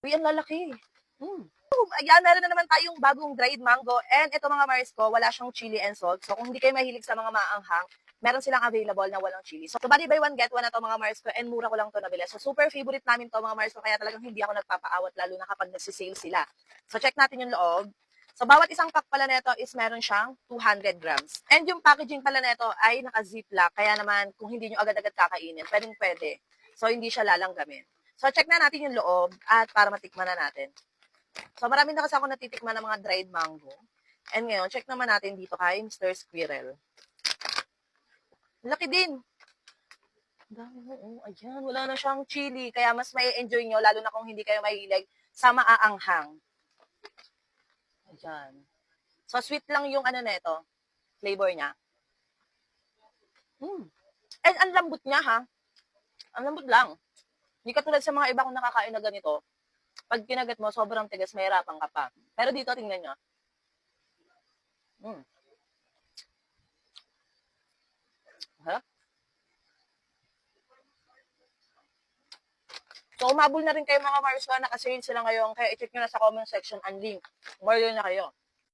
Uy, ang lalaki. Ayan, meron na naman tayong bagong dried mango. And ito mga Mars ko, wala siyang chili and salt. So kung hindi kayo mahilig sa mga maanghang, meron silang available na walang chili. So bali buy one get one na to mga Mars ko, and mura ko lang to nabili. So super favorite namin to mga Mars ko, kaya talagang hindi ako nagpapaawat lalo na kapag nagsisale sila. So check natin yung loob. So bawat isang pack pala nito is meron siyang 200 grams. And yung packaging pala nito ay naka-ziplock, kaya naman kung hindi nyo agad-agad kakainin, pwede. So hindi siya lalanggamin. So check na natin yung loob at para matikman na natin. So, marami na kasi ako natitikman ng mga dried mango. And ngayon, check naman natin dito kay Mr. Squirrel. Laki din. Dami mo. Oh, ayan, wala na siyang chili. Kaya mas may enjoy nyo, lalo na kung hindi kayo mahilig sa maaanghang. Ayan. So, sweet lang yung ano na ito, flavor niya. And ang lambot niya, ha? Ang lambot lang. Hindi katulad sa mga iba kong nakakain na ganito. Pag kinagat mo, sobrang tigas, mahirapan ka pa. Pero dito, tingnan nyo. Harap. So, umabol na rin kayo mga Mars ko, nakasale sila ngayon. Kaya i-check nyo na sa comment section ang link. Order na kayo.